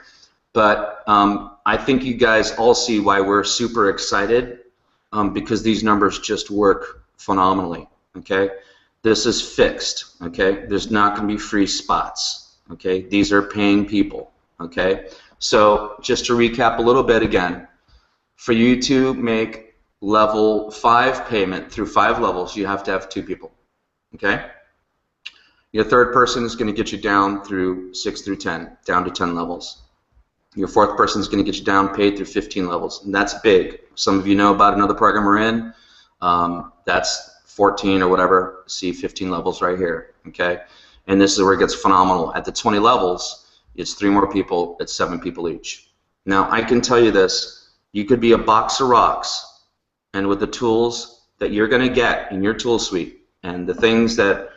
But I think you guys all see why we're super excited because these numbers just work phenomenally, okay? This is fixed, okay? There's not going to be free spots, okay? These are paying people, okay? So just to recap a little bit again, for you to make level 5 payment through 5 levels, you have to have 2 people, okay? Your third person is going to get you down through 6 through 10, down to 10 levels. Your fourth person is going to get you down paid through 15 levels, and that's big. Some of you know about another program we're in. That's 14 or whatever, see 15 levels right here, okay? And this is where it gets phenomenal. At the 20 levels, it's 3 more people, it's 7 people each. Now, I can tell you this, you could be a box of rocks, and with the tools that you're going to get in your tool suite, and the things that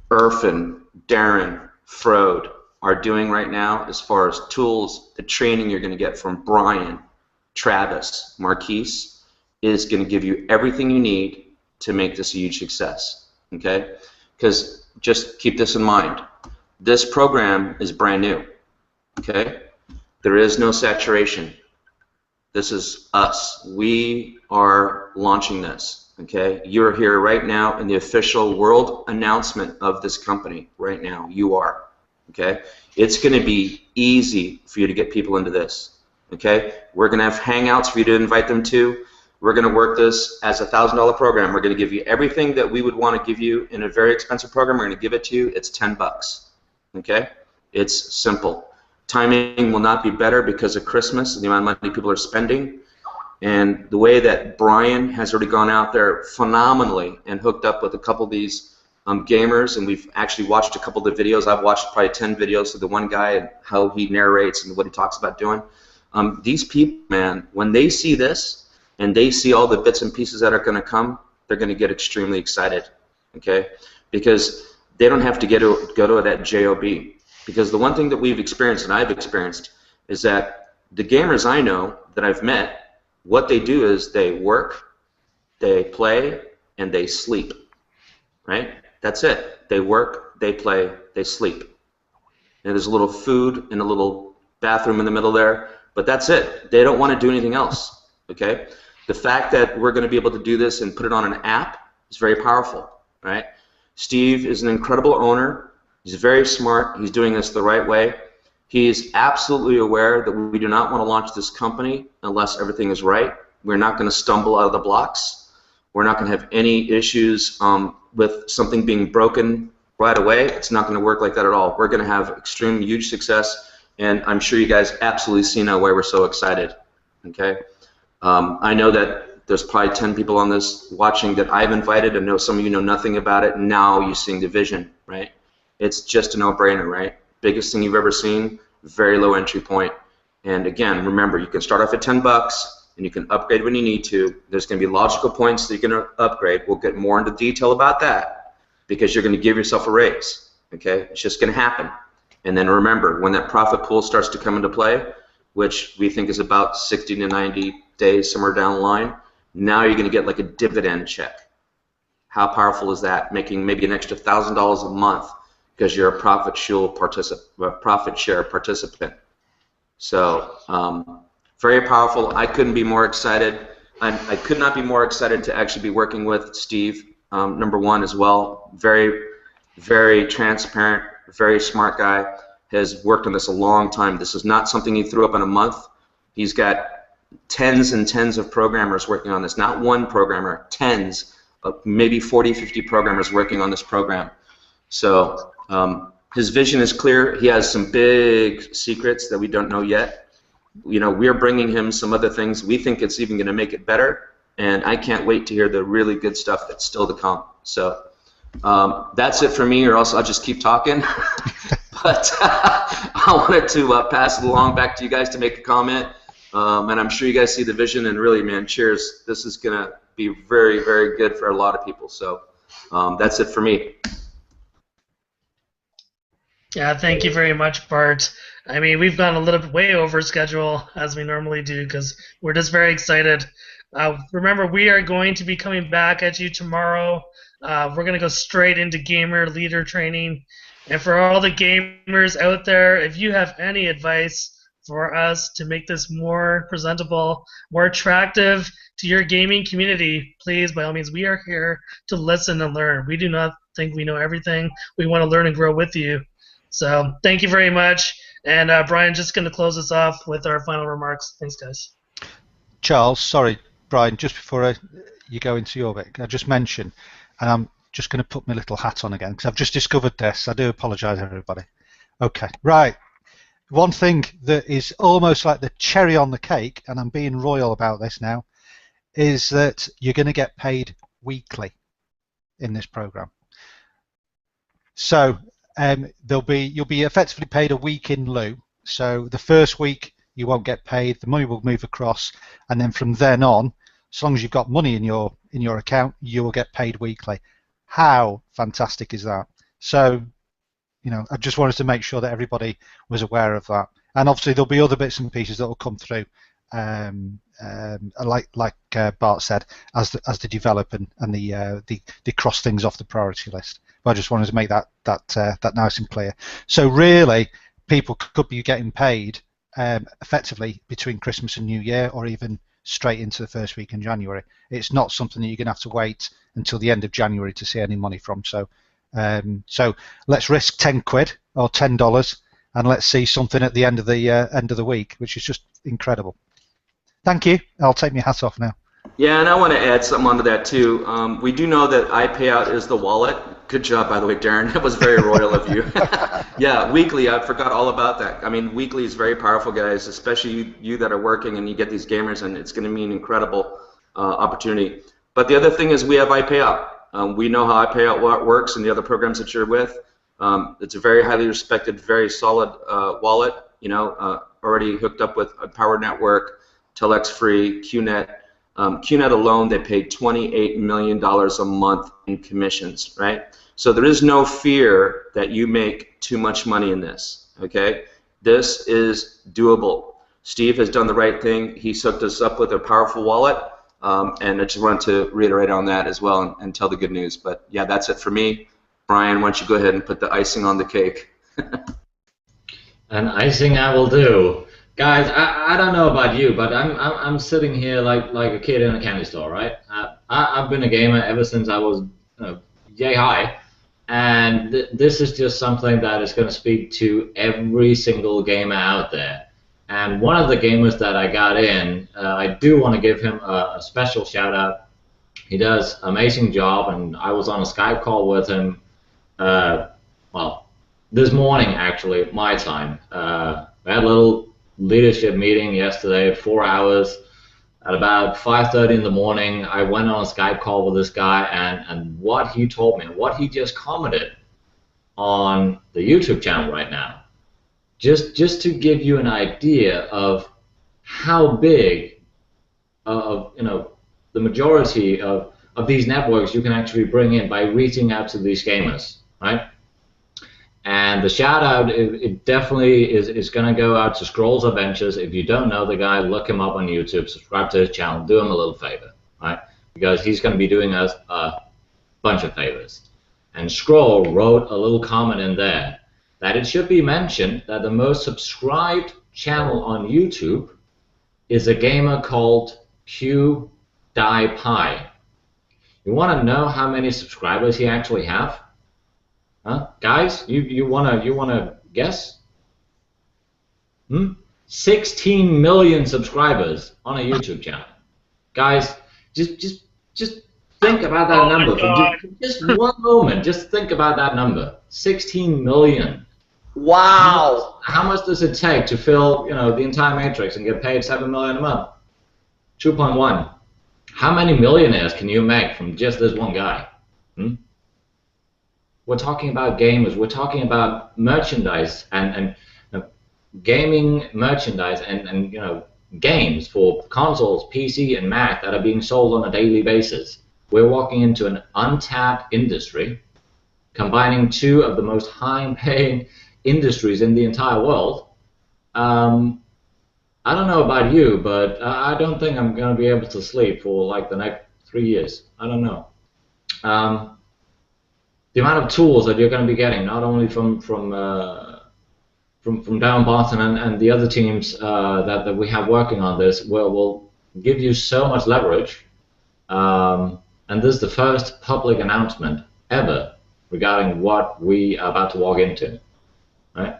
Irfan, Darren, Frode are doing right now as far as tools, the training you're going to get from Brian, Travis, Marquise, is going to give you everything you need to make this a huge success, okay? Because just keep this in mind. This program is brand new, okay? There is no saturation. This is us. We are launching this. Okay, you're here right now in the official world announcement of this company. Right now, you are. Okay, it's going to be easy for you to get people into this. Okay, we're going to have hangouts for you to invite them to. We're going to work this as a $1,000 program. We're going to give you everything that we would want to give you in a very expensive program. We're going to give it to you. It's $10. Okay, it's simple. Timing will not be better because of Christmas and the amount of money people are spending. And the way that Brian has already gone out there phenomenally and hooked up with a couple of these gamers, and we've actually watched a couple of the videos. I've watched probably 10 videos of the one guy and how he narrates and what he talks about doing. These people, man, when they see this and they see all the bits and pieces that are going to come, they're going to get extremely excited, okay? Because they don't have to go to it at JOB. Because the one thing that we've experienced and I've experienced is that the gamers I know that I've met, what they do is they work, they play, and they sleep, right? That's it. They work, they play, they sleep. And there's a little food and a little bathroom in the middle there, but that's it. They don't want to do anything else, okay? The fact that we're going to be able to do this and put it on an app is very powerful, right? Steve is an incredible owner. He's very smart. He's doing this the right way. He's absolutely aware that we do not want to launch this company unless everything is right. We're not going to stumble out of the blocks. We're not going to have any issues with something being broken right away. It's not going to work like that at all. We're going to have extreme, huge success, and I'm sure you guys absolutely see now why we're so excited. Okay? I know that there's probably 10 people on this watching that I've invited. I know some of you know nothing about it. Now you're seeing the vision, right? It's just a no-brainer, right? Biggest thing you've ever seen, very low entry point. And again, remember, you can start off at $10 and you can upgrade when you need to. There's going to be logical points that you're going to upgrade. We'll get more into detail about that because you're going to give yourself a raise, okay? It's just going to happen. And then remember, when that profit pool starts to come into play, which we think is about 60 to 90 days, somewhere down the line, now you're going to get like a dividend check. How powerful is that? Making maybe an extra $1,000 a month because you're a profit share participant. So very powerful. I couldn't be more excited. I could not be more excited to actually be working with Steve, number one as well. Very, very transparent, very smart guy. Has worked on this a long time. This is not something he threw up in a month. He's got tens and tens of programmers working on this. Not one programmer, tens, maybe 40, 50 programmers working on this program. So his vision is clear. He has some big secrets that we don't know yet. You know, we're bringing him some other things. We think it's even going to make it better, and I can't wait to hear the really good stuff that's still to come. So that's it for me, or else I'll just keep talking. But I wanted to pass it along back to you guys to make a comment, and I'm sure you guys see the vision, and really, man, cheers. This is going to be very, very good for a lot of people. So that's it for me. Yeah, thank you very much, Bart. I mean, we've gone a little bit way over schedule, as we normally do, because we're just very excited. Remember, we are going to be coming back at you tomorrow. We're going to go straight into gamer leader training. And for all the gamers out there, if you have any advice for us to make this more presentable, more attractive to your gaming community, please, by all means, we are here to listen and learn. We do not think we know everything. We want to learn and grow with you. So thank you very much. And Brian, just going to close us off with our final remarks. Thanks, guys. Charles, sorry, Brian, just before you go into your bit, I just mention, and I'm just going to put my little hat on again because I've just discovered this. I do apologise, everybody. Okay, right. One thing that is almost like the cherry on the cake, and I'm being royal about this now, is that you're going to get paid weekly in this program. So you'll be effectively paid a week in lieu. So the first week you won't get paid, the money will move across, and then from then on, as long as you've got money in your account, you will get paid weekly. How fantastic is that? So, you know, I just wanted to make sure that everybody was aware of that. And obviously there'll be other bits and pieces that will come through, like Bart said, as they develop and they cross things off the priority list. But I just wanted to make that nice and clear. So really, people could be getting paid effectively between Christmas and New Year, or even straight into the first week in January. It's not something that you're going to have to wait until the end of January to see any money from. So let's risk 10 quid or $10, and let's see something at the end of the week, which is just incredible. Thank you. I'll take my hat off now. Yeah, and I want to add something onto that too. We do know that iPayout is the wallet. Good job, by the way, Darren. That was very royal of you. Yeah, Weekly, I forgot all about that. I mean, Weekly is very powerful, guys, especially you that are working and you get these gamers, and it's going to be an incredible opportunity. But the other thing is we have iPayout. We know how iPayout works and the other programs that you're with. It's a very highly respected, very solid wallet, already hooked up with a Power Network, Telex Free, QNet. QNet alone, they pay $28 million a month in commissions, right? So there is no fear that you make too much money in this, okay? This is doable. Steve has done the right thing. He's hooked us up with a powerful wallet, and I just wanted to reiterate on that as well and tell the good news. But yeah, that's it for me. Brian, why don't you go ahead and put the icing on the cake? And icing I will do. Guys, I don't know about you, but I'm sitting here like a kid in a candy store, right? I've been a gamer ever since I was yay high, and this is just something that is going to speak to every single gamer out there. And one of the gamers that I got in, I do want to give him a special shout out. He does an amazing job, and I was on a Skype call with him, well, this morning actually, my time. We had a little leadership meeting yesterday, 4 hours. At about 5:30 in the morning, I went on a Skype call with this guy, and what he told me, what he just commented on the YouTube channel right now, just to give you an idea of how big of the majority of these networks you can actually bring in by reaching out to these gamers, right? And the shout out, it definitely is going to go out to Scrolls Adventures. If you don't know the guy, look him up on YouTube, subscribe to his channel, do him a little favor, right? Because he's going to be doing us a bunch of favors. And Scroll wrote a little comment in there that it should be mentioned that the most subscribed channel on YouTube is a gamer called PewDiePie. You want to know how many subscribers he actually have? Huh? Guys, you wanna guess? 16 million subscribers on a YouTube channel. Guys, just think about that number for just one moment. Just think about that number. 16 million. Wow. How much does it take to fill the entire matrix and get paid $7 million a month? 2.1. How many millionaires can you make from just this one guy? We're talking about gamers. We're talking about merchandise and gaming merchandise and games for consoles, PC, and Mac that are being sold on a daily basis. We're walking into an untapped industry, combining two of the most high-paying industries in the entire world. I don't know about you, but I don't think I'm going to be able to sleep for like the next 3 years. I don't know. The amount of tools that you're going to be getting, not only from Darren Barton and the other teams that we have working on this, will give you so much leverage. And this is the first public announcement ever regarding what we are about to walk into. Right?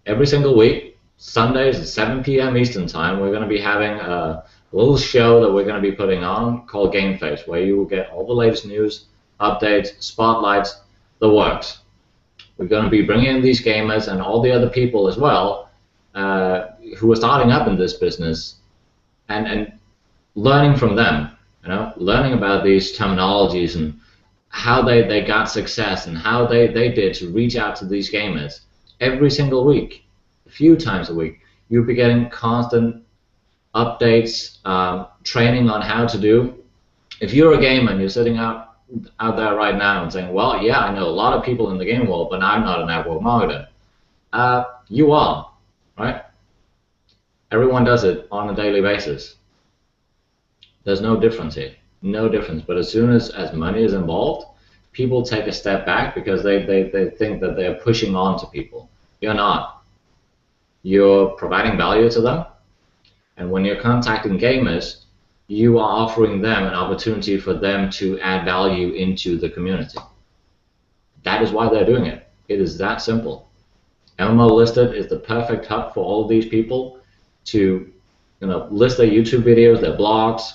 Every single week, Sundays at 7 p.m. Eastern Time, we're going to be having a little show that we're going to be putting on called Game Face, where you will get all the latest news, updates, spotlights, the works. We're going to be bringing in these gamers and all the other people as well who are starting up in this business and learning from them, learning about these terminologies and how they got success and how they did to reach out to these gamers. Every single week, a few times a week, you'll be getting constant updates, training on how to do. If you're a gamer and you're sitting out there right now and saying, well, yeah, I know a lot of people in the game world, but I'm not a network marketer. You are, right? Everyone does it on a daily basis. There's no difference here, no difference. But as soon as money is involved, people take a step back because they think that they're pushing on to people. You're not. you're providing value to them. And when you're contacting gamers, you are offering them an opportunity for them to add value into the community. That is why they're doing it. It is that simple. MMO Listed is the perfect hub for all of these people to list their YouTube videos, their blogs,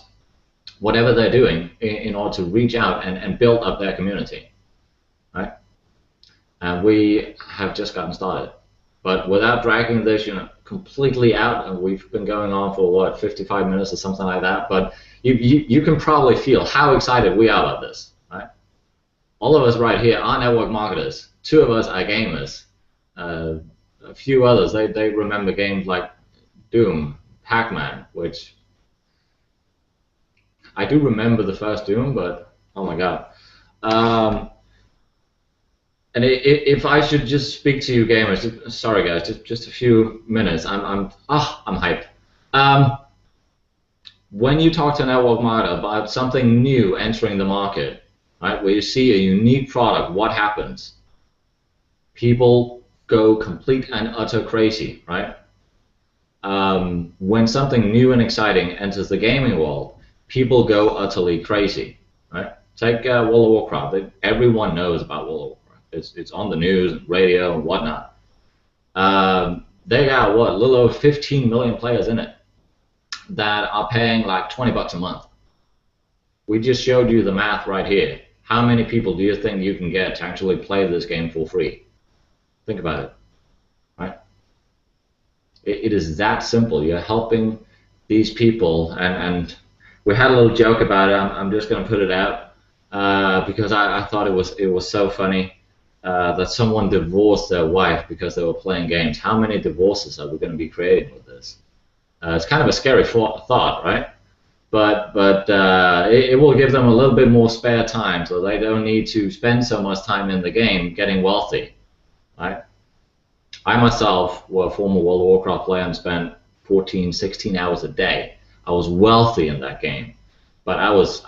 whatever they're doing in order to reach out and build up their community. Right? And we have just gotten started. But without dragging this completely out, and we've been going on for what, 55 minutes or something like that, but you can probably feel how excited we are about this. Right? All of us right here are network marketers. 2 of us are gamers. A few others, they remember games like Doom, Pac-Man, which I do remember the first Doom, but oh my god. And if I should just speak to you gamers, sorry guys, just a few minutes. I'm hyped. When you talk to a network marketer about something new entering the market, right, where you see a unique product, what happens? People go complete and utter crazy, right? When something new and exciting enters the gaming world, people go utterly crazy, right? Take World of Warcraft. Everyone knows about World of Warcraft. It's on the news and radio and whatnot. They got what, a little over 15 million players in it that are paying like $20 a month. We just showed you the math right here. How many people do you think you can get to actually play this game for free? Think about it, right? It is that simple. You're helping these people, and we had a little joke about it. I'm just going to put it out because I thought it was so funny that someone divorced their wife because they were playing games. How many divorces are we going to be creating with this? It's kind of a scary thought, right? But it will give them a little bit more spare time, so they don't need to spend so much time in the game getting wealthy. Right? I myself was a former World of Warcraft player and spent 14, 16 hours a day. I was wealthy in that game, but I was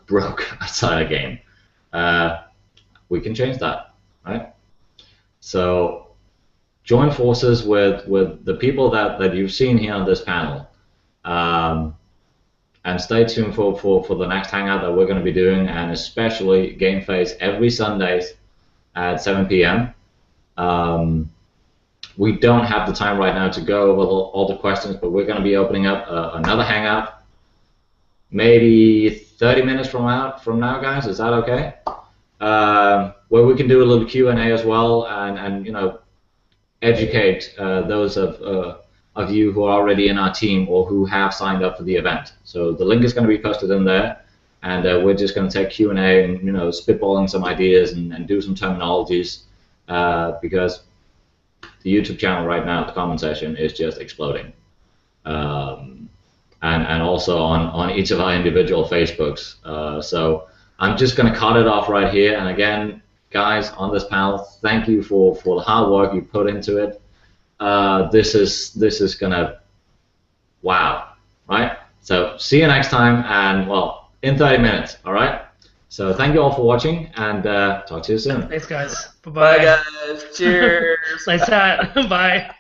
broke outside the game. We can change that, right? So join forces with the people that you've seen here on this panel, and stay tuned for the next hangout that we're going to be doing, and especially Game Face every Sundays at 7 p.m. We don't have the time right now to go over all the questions, but we're going to be opening up another hangout maybe 30 minutes from now, guys. Is that okay? Where we can do a little Q&A as well, and educate those of you who are already in our team or who have signed up for the event. So the link is going to be posted in there, and we're just going to take Q&A and spitballing some ideas and do some terminologies, because the YouTube channel right now, the comment section is just exploding, and also on each of our individual Facebooks. So I'm just going to cut it off right here. And again, guys on this panel, thank you for the hard work you put into it. This is gonna, wow, right? So see you next time, and well, in 30 minutes, all right? So thank you all for watching, and talk to you soon. Thanks, guys. Bye, guys. Cheers. Nice chat. Bye.